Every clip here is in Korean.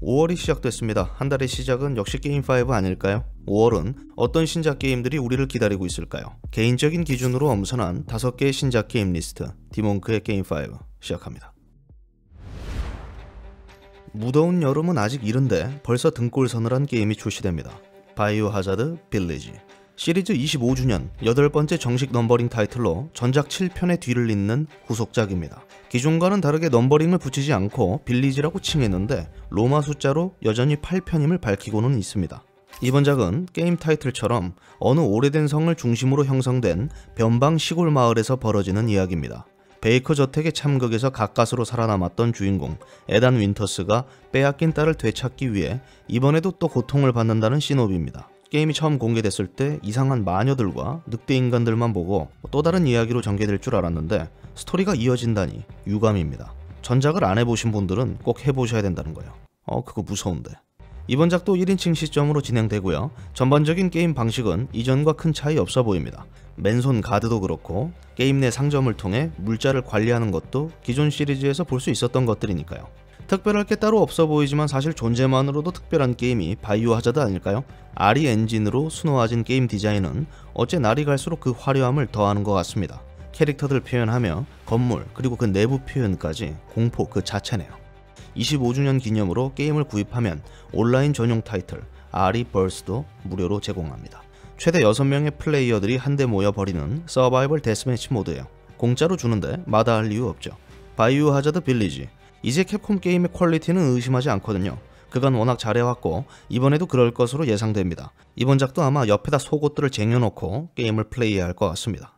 5월이 시작됐습니다. 한 달의 시작은 역시 게임5 아닐까요? 5월은 어떤 신작 게임들이 우리를 기다리고 있을까요? 개인적인 기준으로 엄선한 5개의 신작 게임 리스트, 디몬크의 게임5 시작합니다. 무더운 여름은 아직 이른데 벌써 등골서늘한 게임이 출시됩니다. 바이오 하자드 빌리지. 시리즈 25주년 8번째 정식 넘버링 타이틀로 전작 7편의 뒤를 잇는 후속작입니다. 기존과는 다르게 넘버링을 붙이지 않고 빌리지라고 칭했는데 로마 숫자로 여전히 8편임을 밝히고는 있습니다. 이번 작은 게임 타이틀처럼 어느 오래된 성을 중심으로 형성된 변방 시골 마을에서 벌어지는 이야기입니다. 베이커 저택의 참극에서 가까스로 살아남았던 주인공 에단 윈터스가 빼앗긴 딸을 되찾기 위해 이번에도 또 고통을 받는다는 시노비입니다. 게임이 처음 공개됐을 때 이상한 마녀들과 늑대 인간들만 보고 또 다른 이야기로 전개될 줄 알았는데 스토리가 이어진다니 유감입니다. 전작을 안 해보신 분들은 꼭 해보셔야 된다는 거예요. 그거 무서운데. 이번 작도 1인칭 시점으로 진행되고요. 전반적인 게임 방식은 이전과 큰 차이 없어 보입니다. 맨손 가드도 그렇고 게임 내 상점을 통해 물자를 관리하는 것도 기존 시리즈에서 볼 수 있었던 것들이니까요. 특별할 게 따로 없어 보이지만 사실 존재만으로도 특별한 게임이 바이오 하자드 아닐까요? RE 엔진으로 수놓아진 게임 디자인은 어째 날이 갈수록 그 화려함을 더하는 것 같습니다. 캐릭터들 표현하며 건물 그리고 그 내부 표현까지 공포 그 자체네요. 25주년 기념으로 게임을 구입하면 온라인 전용 타이틀 RE 벌스도 무료로 제공합니다. 최대 6명의 플레이어들이 한데 모여 벌이는 서바이벌 데스매치 모드예요. 공짜로 주는데 마다할 이유 없죠. 바이오 하자드 빌리지. 이제 캡콤 게임의 퀄리티는 의심하지 않거든요. 그간 워낙 잘해왔고 이번에도 그럴 것으로 예상됩니다. 이번 작도 아마 옆에다 속옷들을 쟁여놓고 게임을 플레이해야 할 것 같습니다.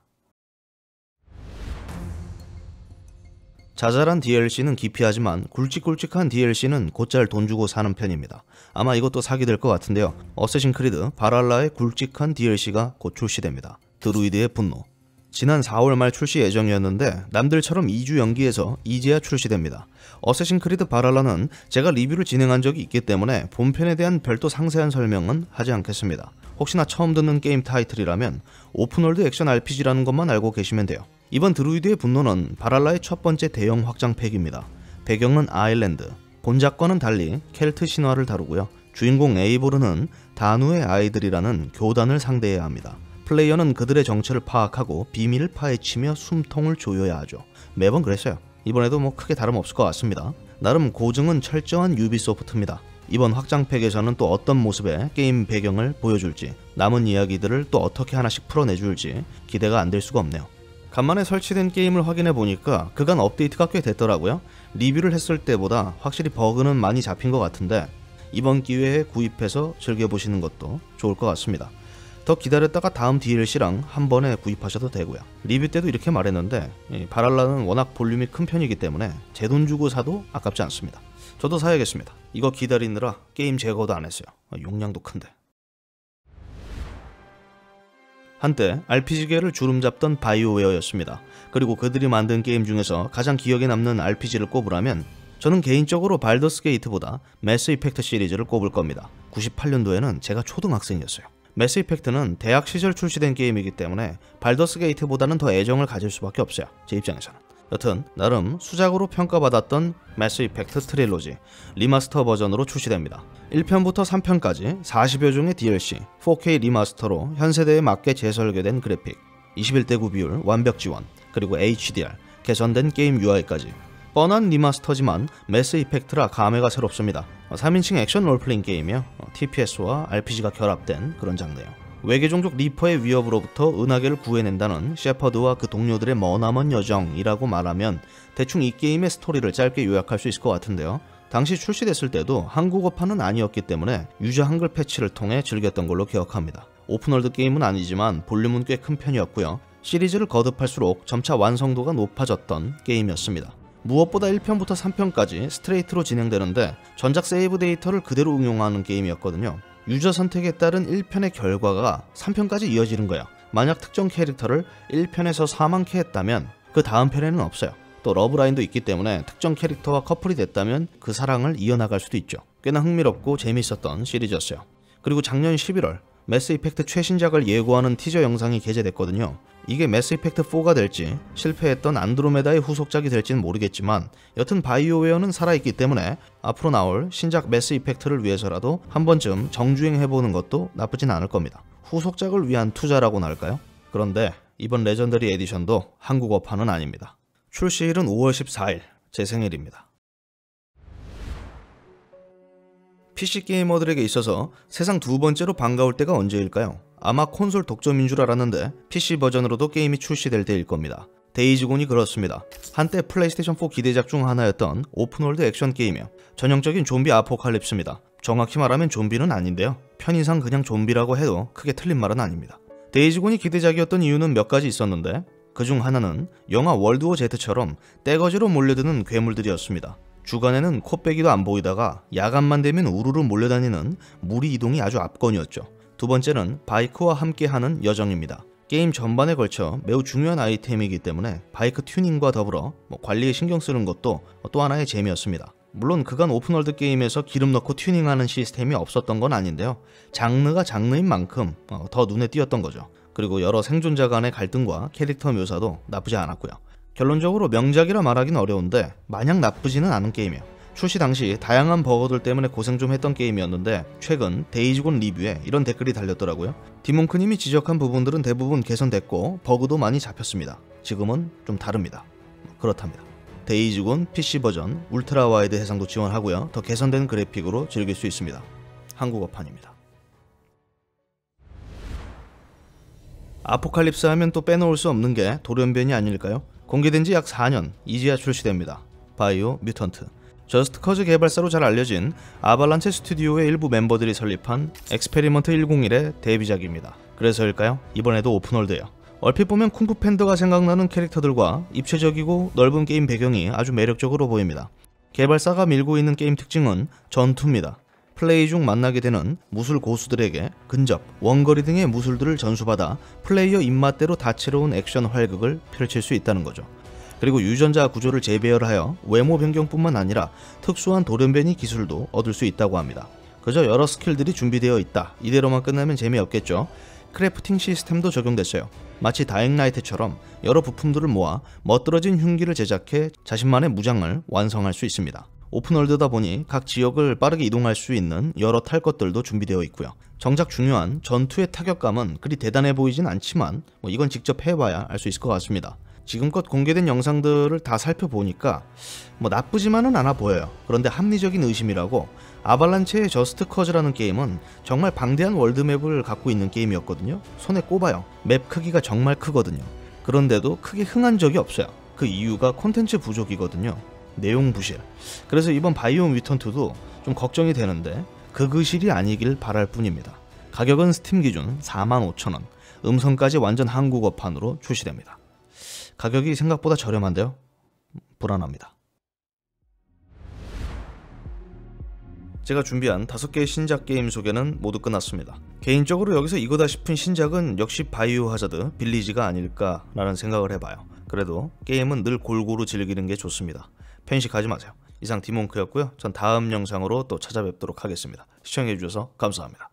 자잘한 DLC는 기피하지만 굵직굵직한 DLC는 곧잘 돈 주고 사는 편입니다. 아마 이것도 사게 될 것 같은데요. 어쌔신 크리드 바랄라의 굵직한 DLC가 곧 출시됩니다. 드루이드의 분노. 지난 4월 말 출시 예정이었는데 남들처럼 2주 연기해서 이제야 출시됩니다. 어쌔신 크리드 바랄라는 제가 리뷰를 진행한 적이 있기 때문에 본편에 대한 별도 상세한 설명은 하지 않겠습니다. 혹시나 처음 듣는 게임 타이틀이라면 오픈월드 액션 RPG라는 것만 알고 계시면 돼요. 이번 드루이드의 분노는 바랄라의 첫 번째 대형 확장팩입니다. 배경은 아일랜드. 본작과는 달리 켈트 신화를 다루고요. 주인공 에이보르는 다누의 아이들이라는 교단을 상대해야 합니다. 플레이어는 그들의 정체를 파악하고 비밀을 파헤치며 숨통을 조여야 하죠. 매번 그랬어요. 이번에도 크게 다름없을 것 같습니다. 나름 고증은 철저한 유비소프트입니다. 이번 확장팩에서는 또 어떤 모습의 게임 배경을 보여줄지, 남은 이야기들을 또 어떻게 하나씩 풀어내줄지 기대가 안 될 수가 없네요. 간만에 설치된 게임을 확인해보니까 그간 업데이트가 꽤 됐더라고요. 리뷰를 했을 때보다 확실히 버그는 많이 잡힌 것 같은데 이번 기회에 구입해서 즐겨보시는 것도 좋을 것 같습니다. 더 기다렸다가 다음 DLC랑 한 번에 구입하셔도 되고요. 리뷰 때도 이렇게 말했는데 바랄라는 워낙 볼륨이 큰 편이기 때문에 제 돈 주고 사도 아깝지 않습니다. 저도 사야겠습니다. 이거 기다리느라 게임 제거도 안 했어요. 용량도 큰데. 한때 RPG계를 주름잡던 바이오웨어였습니다. 그리고 그들이 만든 게임 중에서 가장 기억에 남는 RPG를 꼽으라면 저는 개인적으로 발더스 게이트보다 매스 이펙트 시리즈를 꼽을 겁니다. 98년도에는 제가 초등학생이었어요. 매스 이펙트는 대학 시절 출시된 게임이기 때문에 발더스 게이트보다는 더 애정을 가질 수밖에 없어요. 제 입장에서는. 여튼 나름 수작으로 평가받았던 매스 이펙트 트릴로지 리마스터 버전으로 출시됩니다. 1편부터 3편까지 40여 종의 DLC, 4K 리마스터로 현 세대에 맞게 재설계된 그래픽, 21대 9 비율 완벽 지원, 그리고 HDR, 개선된 게임 UI까지. 뻔한 리마스터지만 매스 이펙트라 감회가 새롭습니다. 3인칭 액션 롤플레잉 게임이요. TPS와 RPG가 결합된 그런 장르예요. 외계종족 리퍼의 위협으로부터 은하계를 구해낸다는 셰퍼드와 그 동료들의 머나먼 여정이라고 말하면 대충 이 게임의 스토리를 짧게 요약할 수 있을 것 같은데요. 당시 출시됐을 때도 한국어판은 아니었기 때문에 유저 한글 패치를 통해 즐겼던 걸로 기억합니다. 오픈월드 게임은 아니지만 볼륨은 꽤 큰 편이었고요. 시리즈를 거듭할수록 점차 완성도가 높아졌던 게임이었습니다. 무엇보다 1편부터 3편까지 스트레이트로 진행되는데 전작 세이브 데이터를 그대로 응용하는 게임이었거든요. 유저 선택에 따른 1편의 결과가 3편까지 이어지는 거예요. 만약 특정 캐릭터를 1편에서 사망케 했다면 그 다음 편에는 없어요. 또 러브라인도 있기 때문에 특정 캐릭터와 커플이 됐다면 그 사랑을 이어나갈 수도 있죠. 꽤나 흥미롭고 재미있었던 시리즈였어요. 그리고 작년 11월 매스 이펙트 최신작을 예고하는 티저 영상이 게재됐거든요. 이게 매스 이펙트 4가 될지 실패했던 안드로메다의 후속작이 될지는 모르겠지만 여튼 바이오웨어는 살아있기 때문에 앞으로 나올 신작 매스 이펙트를 위해서라도 한 번쯤 정주행해보는 것도 나쁘진 않을 겁니다. 후속작을 위한 투자라고나 할까요? 그런데 이번 레전더리 에디션도 한국어판은 아닙니다. 출시일은 5월 14일, 제 생일입니다. PC 게이머들에게 있어서 세상 두 번째로 반가울 때가 언제일까요? 아마 콘솔 독점인 줄 알았는데 PC 버전으로도 게임이 출시될 때일 겁니다. 데이즈곤이 그렇습니다. 한때 플레이스테이션 4 기대작 중 하나였던 오픈월드 액션 게임이요. 전형적인 좀비 아포칼립스입니다. 정확히 말하면 좀비는 아닌데요. 편의상 그냥 좀비라고 해도 크게 틀린 말은 아닙니다. 데이즈곤이 기대작이었던 이유는 몇 가지 있었는데 그중 하나는 영화 월드워 Z처럼 떼거지로 몰려드는 괴물들이었습니다. 주간에는 코빼기도 안 보이다가 야간만 되면 우르르 몰려다니는 무리 이동이 아주 압권이었죠. 두 번째는 바이크와 함께하는 여정입니다. 게임 전반에 걸쳐 매우 중요한 아이템이기 때문에 바이크 튜닝과 더불어 관리에 신경 쓰는 것도 또 하나의 재미였습니다. 물론 그간 오픈월드 게임에서 기름 넣고 튜닝하는 시스템이 없었던 건 아닌데요. 장르가 장르인 만큼 더 눈에 띄었던 거죠. 그리고 여러 생존자 간의 갈등과 캐릭터 묘사도 나쁘지 않았고요. 결론적으로 명작이라 말하기는 어려운데 마냥 나쁘지는 않은 게임이에요. 출시 당시 다양한 버거들 때문에 고생 좀 했던 게임이었는데 최근 데이즈곤 리뷰에 이런 댓글이 달렸더라고요. 디몽크님이 지적한 부분들은 대부분 개선됐고 버그도 많이 잡혔습니다. 지금은 좀 다릅니다. 그렇답니다. 데이즈곤 PC 버전 울트라 와이드 해상도 지원하고요. 더 개선된 그래픽으로 즐길 수 있습니다. 한국어판입니다. 아포칼립스 하면 또 빼놓을 수 없는 게 돌연변이 아닐까요? 공개된 지 약 4년, 이제야 출시됩니다. 바이오 뮤턴트. 저스트 커즈 개발사로 잘 알려진 아발란체 스튜디오의 일부 멤버들이 설립한 엑스페리먼트 101의 데뷔작입니다. 그래서일까요? 이번에도 오픈월드예요. 얼핏 보면 쿵푸 팬더가 생각나는 캐릭터들과 입체적이고 넓은 게임 배경이 아주 매력적으로 보입니다. 개발사가 밀고 있는 게임 특징은 전투입니다. 플레이 중 만나게 되는 무술 고수들에게 근접, 원거리 등의 무술들을 전수받아 플레이어 입맛대로 다채로운 액션 활극을 펼칠 수 있다는 거죠. 그리고 유전자 구조를 재배열하여 외모 변경뿐만 아니라 특수한 돌연변이 기술도 얻을 수 있다고 합니다. 그저 여러 스킬들이 준비되어 있다. 이대로만 끝나면 재미없겠죠. 크래프팅 시스템도 적용됐어요. 마치 다잉라이트처럼 여러 부품들을 모아 멋들어진 흉기를 제작해 자신만의 무장을 완성할 수 있습니다. 오픈월드다 보니 각 지역을 빠르게 이동할 수 있는 여러 탈 것들도 준비되어 있고요. 정작 중요한 전투의 타격감은 그리 대단해 보이진 않지만 이건 직접 해봐야 알 수 있을 것 같습니다. 지금껏 공개된 영상들을 다 살펴보니까 나쁘지만은 않아 보여요. 그런데 합리적인 의심이라고 아발란체의 저스트 커즈라는 게임은 정말 방대한 월드맵을 갖고 있는 게임이었거든요. 손에 꼽아요. 맵 크기가 정말 크거든요. 그런데도 크게 흥한 적이 없어요. 그 이유가 콘텐츠 부족이거든요. 내용 부실. 그래서 이번 바이오 뮤턴트도 좀 걱정이 되는데 그실이 아니길 바랄 뿐입니다. 가격은 스팀 기준 45,000원, 음성까지 완전 한국어판으로 출시됩니다. 가격이 생각보다 저렴한데요? 불안합니다. 제가 준비한 5개의 신작 게임 소개는 모두 끝났습니다. 개인적으로 여기서 이거다 싶은 신작은 역시 바이오 하자드 빌리지가 아닐까라는 생각을 해봐요. 그래도 게임은 늘 골고루 즐기는 게 좋습니다. 편식하지 마세요. 이상 디몽크였고요. 전 다음 영상으로 또 찾아뵙도록 하겠습니다. 시청해주셔서 감사합니다.